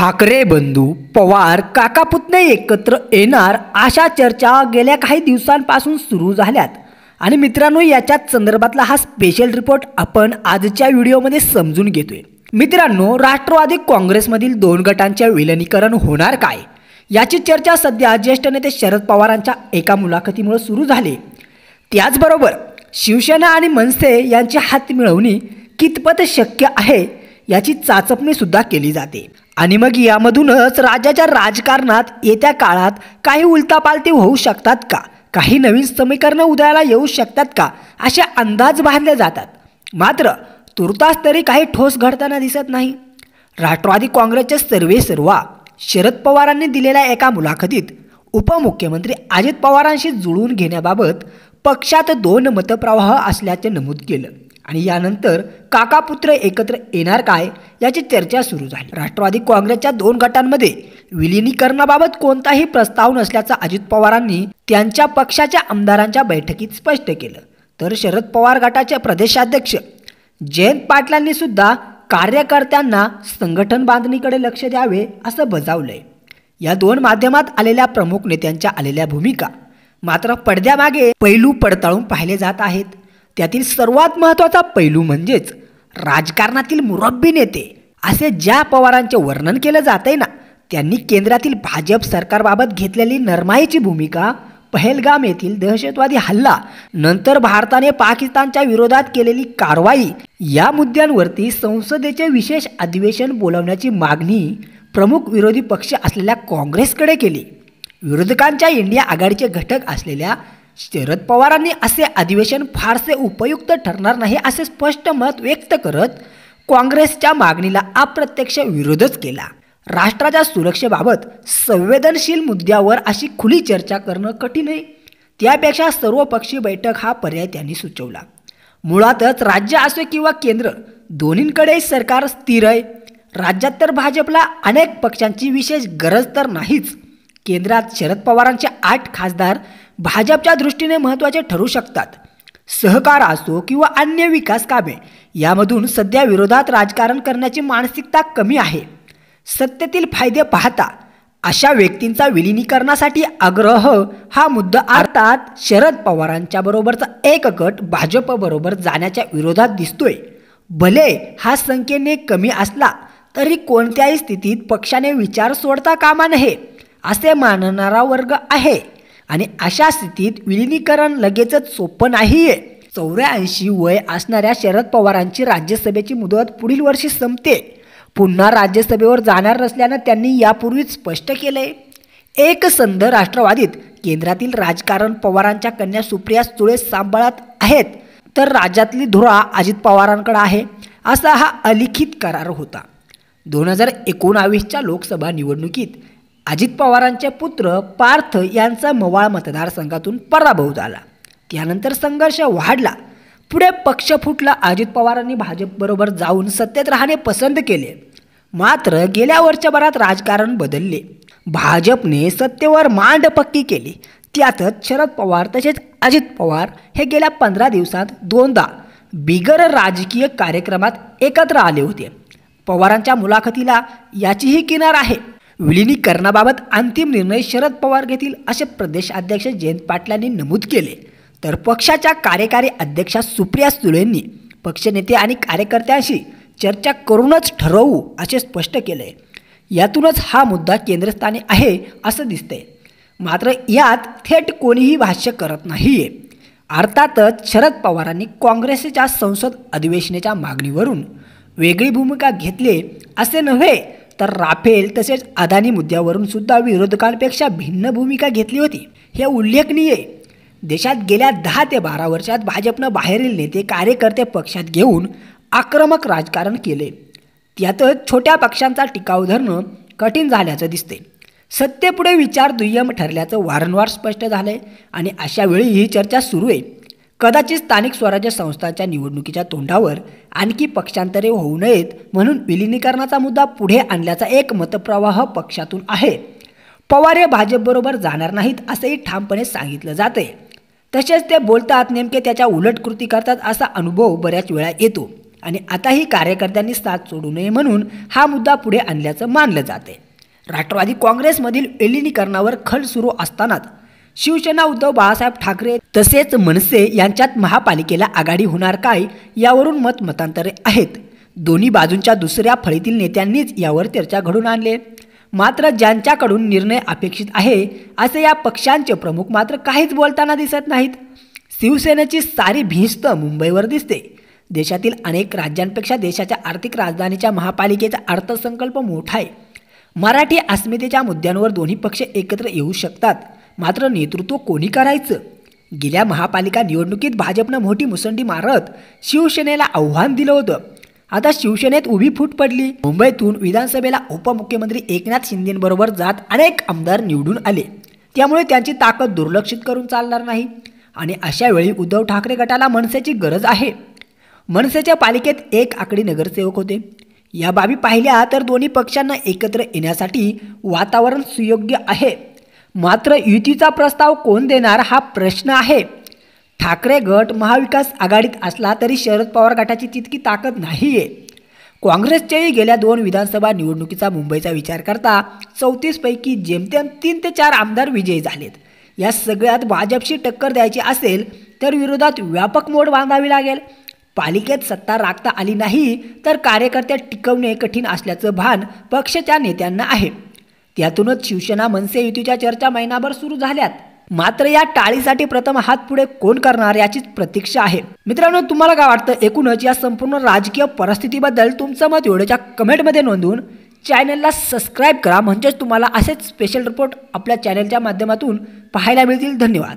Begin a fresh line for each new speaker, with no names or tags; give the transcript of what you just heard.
ठाकरे बंधू पवार काकापुतणे एकत्र येणार अशा चर्चा गेल्या काही दिवसांपासून सुरू झाल्यात आणि मित्रांनो याच्याच संदर्भातला हा स्पेशल रिपोर्ट आपण आजच्या व्हिडिओमध्ये समजून घेतोय। मित्रांनो राष्ट्रवादी काँग्रेसमधील दोन गटांचे विलीनीकरण होणार काय याची चर्चा सध्या ज्येष्ठ नेते शरद पवारांच्या एका मुलाखतीमुळे सुरू झाली। त्याचबरोबर शिवसेना आणि मनसे यांची हात मिळवणी कितपत शक्य आहे याची चाचपणी सुद्धा केली जाते आणि मग यामधूनच राज्याच्या राजकारणात येत्या काळात काही उलटापालटी होऊ शकतात का, काही नवीन समीकरणे उदयाला येऊ शकतात का असे अंदाज बांधले जातात। मात्र तुर्तास तरी काही ठोस घडताना दिसत नाही। राष्ट्रवादी काँग्रेसचे सर्वेसर्वा शरद पवारांनी दिलेल्या एका मुलाखतीत उपमुख्यमंत्री अजित पवारांशी जुळवून घेण्याबाबत पक्षात दोन मतप्रवाह असल्याचे नमूद केलं आणि यानंतर काकापुत्र एकत्र येणार काय याची चर्चा सुरू झाली। राष्ट्रवादी काँग्रेसच्या दोन गटांमध्ये विलीनीकरणाबाबत कोणताही प्रस्ताव नसल्याचं अजित पवारांनी त्यांच्या पक्षाच्या आमदारांच्या बैठकीत स्पष्ट केलं। तर शरद पवार गटाचे प्रदेशाध्यक्ष जयंत पाटलांनी सुद्धा कार्यकर्त्यांना संघटन बांधणीकडे लक्ष द्यावे असं बजावलंय। या दोन माध्यमात आलेल्या प्रमुख नेत्यांच्या आलेल्या भूमिका मात्र पडद्यामागे पैलू पडताळून पाहिले जात आहेत। त्यातील सर्वात महत्त्वाचा पैलू म्हणजेच राजकारणातील मुरब्बी नेते असे ज्या पवारांचे वर्णन केलं जाते ना, त्यांनी केंद्रातील भाजप सरकारबाबत घेतलेली नरमाईची भूमिका, पहलगाम येथील दहशतवादी हल्ला, नंतर भारताने पाकिस्तानच्या विरोधात केलेली कारवाई या मुद्द्यांवरती संसदेचे विशेष अधिवेशन बोलावण्याची मागणी प्रमुख विरोधी पक्ष असलेल्या काँग्रेसकडे केली। विरोधकांच्या इंडिया आघाडीचे घटक असलेल्या शरद पवारांनी असे अधिवेशन फारसे उपयुक्त ठरणार नाही असे स्पष्ट मत व्यक्त करत काँग्रेसच्या मागणीला अप्रत्यक्ष विरोधच केला। राष्ट्राच्या सुरक्षेबाबत संवेदनशील मुद्द्यावर अशी खुली चर्चा करणं कठीण आहे, त्यापेक्षा सर्वपक्षीय बैठक हा पर्याय त्यांनी सुचवला। मुळातच राज्य असो किंवा केंद्र दोन्हीकडे सरकार स्थिर आहे। राज्यात तर भाजपला अनेक पक्षांची विशेष गरज तर नाहीच। केंद्रात शरद पवारांचे 8 खासदार भाजपच्या दृष्टीने महत्त्वाचे ठरू शकतात। सहकार असो किंवा अन्य विकास कामे यामधून सध्या विरोधात राजकारण करण्याची मानसिकता कमी आहे। सत्तेतील फायदे पाहता अशा व्यक्तींचा विलीनीकरणासाठी आग्रह हा मुद्दा अर्थात शरद पवारांच्या बरोबरचा एक गट भाजप बरोबर जाण्याच्या विरोधात दिसतोय। भले हा संख्येने कमी असला तरी कोणत्याही स्थितीत पक्षाने विचार सोडता कामा नये असे मानणारा वर्ग आहे आणि अशा स्थितीत विलीनीकरण लगेचच सोपं नाहीये। 84 वय असणाऱ्या शरद पवारांची राज्यसभेची मुदत पुढील वर्षी संपते। पुन्हा राज्यसभेवर जाणार नसल्यानं त्यांनी यापूर्वीच स्पष्ट केलंय। एक संध राष्ट्रवादीत केंद्रातील राजकारण पवारांच्या कन्या सुप्रिया सुळे सांभाळत आहेत, तर राज्यातली धुरा अजित पवारांकडे आहे असा हा अलिखित करार होता। 2019च्या लोकसभा निवडणुकीत अजित पवारांचे पुत्र पार्थ यांचा मवाळ मतदारसंघातून पराभव झाला। त्यानंतर संघर्ष वाढला, पुढे पक्ष फुटला। अजित पवारांनी भाजपबरोबर जाऊन सत्तेत राहणे पसंत केले। मात्र गेल्या वर्षभरात राजकारण बदलले, भाजपने सत्तेवर मांड पक्की केली। त्यातच शरद पवार तसेच अजित पवार हे गेल्या 15 दिवसात दोनदा बिगर राजकीय कार्यक्रमात एकत्र आले होते। पवारांच्या मुलाखतीला याचीही किनार आहे। विलीनीकरणाबाबत अंतिम निर्णय शरद पवार घेतील असे प्रदेशाध्यक्ष जयंत पाटलांनी नमूद केले, तर पक्षाच्या कार्यकारी अध्यक्षा सुप्रिया सुळेंनी पक्षनेते आणि कार्यकर्त्यांशी चर्चा करूनच ठरवू असे स्पष्ट केले। यातूनच हा मुद्दा केंद्रस्थानी आहे असं दिसतंय। मात्र यात थेट कोणीही भाष्य करत नाहीये। अर्थातच शरद पवारांनी काँग्रेसच्या संसद अधिवेशनाच्या मागणीवरून वेगळी भूमिका घेतली असे नव्हे, तर राफेल तसेच अदानी मुद्द्यावरून सुद्धा विरोधकांपेक्षा भिन्न भूमिका घेतली होती, हे उल्लेखनीय आहे। देशात गेल्या 10 ते 12 वर्षात भाजपनं बाहेरील नेते कार्यकर्ते पक्षात घेऊन आक्रमक राजकारण केले। त्यातच छोट्या पक्षांचा टिकाव धरणं कठीण झाल्याचं दिसते। सत्तेपुढे विचार दुय्यम ठरल्याचं वारंवार स्पष्ट झालंय आणि अशा वेळी ही चर्चा सुरू आहे। कदाचित स्थानिक स्वराज्य संस्थांच्या निवडणुकीच्या तोंडावर आणखी पक्षांतरे होऊ नयेत म्हणून विलीनीकरणाचा मुद्दा पुढे आणल्याचा एक मतप्रवाह पक्षातून आहे। पवार हे भाजपबरोबर जाणार नाहीत असंही ठामपणे सांगितलं जाते। तसेच ते बोलतात नेमके त्याच्या उलट कृती करतात असा अनुभव बऱ्याच वेळा येतो। आणि आताही कार्यकर्त्यांनी साथ सोडू नये म्हणून हा मुद्दा पुढे आणल्याचं मानलं जाते. राष्ट्रवादी काँग्रेसमधील विलिनीकरणावर खल सुरू असतानाच शिवसेना उद्धव बाळासाहेब ठाकरे तसेच मनसे यांच्यात महापालिकेला आघाडी होणार काय यावरून मतांतरे आहेत. दोन्ही बाजूंच्या दुसऱ्या फळीतील नेत्यांनीच यावर चर्चा घडून आणली. मात्र ज्यांच्याकडून निर्णय अपेक्षित आहे असे या पक्षांचे प्रमुख मात्र काहीच बोलताना दिसत नाहीत. शिवसेनेची सारी भिस्त मुंबईवर दिसते. देशातील अनेक राज्यांपेक्षा देशाच्या आर्थिक राजधानीच्या महापालिकेचा अर्थसंकल्प मोठा आहे. मराठी अस्मितेच्या मुद्द्यांवर दोन्ही पक्ष एकत्र येऊ शकतात. मात्र नेतृत्व कोणी करायचं? गेल्या महापालिका निवडणुकीत भाजपनं मोठी मुसंडी मारत शिवसेनेला आव्हान दिलं होतं. आता शिवसेनेत उभी फूट पडली. मुंबईतून विधानसभेला उपमुख्यमंत्री एकनाथ शिंदेंबरोबर जात अनेक आमदार निवडून आले. त्यामुळे त्यांची ताकद दुर्लक्षित करून चालणार नाही. आणि अशा वेळी उद्धव ठाकरे गटाला मनसेची गरज आहे. मनसेच्या पालिकेत एक आकडी नगरसेवक होते. या बाबी पाहिल्या तर दोन्ही पक्षांना एकत्र येण्यासाठी वातावरण सुयोग्य आहे. मात्र युतीचा प्रस्ताव कोण देणार हा प्रश्न आहे. ठाकरे गट महाविकास आघाडीत असला तरी शरद पवार गटाची तितकी ताकद नाही आहे. काँग्रेसच्याही गेल्या 2 विधानसभा निवडणुकीचा मुंबईचा विचार करता 34 पैकी जेमतेम 3 ते 4 आमदार विजयी झालेत. या सगळ्यात भाजपशी टक्कर द्यायची असेल तर विरोधात व्यापक मोड बांधावी लागेल. पालिकेत सत्ता राखता आली नाही तर कार्यकर्ते टिकवणे कठीण असल्याचं भान पक्षाच्या नेत्यांना आहे. त्यातूनच शिवसेना मनसे युतीच्या चर्चा महिनाभर सुरू झाल्यात. मात्र या टाळीसाठी प्रथम हात पुढे कोण करणार याचीच प्रतीक्षा आहे. मित्रांनो, तुम्हाला काय वाटतं? एकूणच या संपूर्ण राजकीय परिस्थितीबद्दल तुमचं मत व्हिडिओच्या कमेंटमध्ये नोंदवून चॅनलला सबस्क्राईब करा. म्हणजेच तुम्हाला असेच स्पेशल रिपोर्ट आपल्या चॅनलच्या माध्यमातून पाहायला मिळतील. धन्यवाद.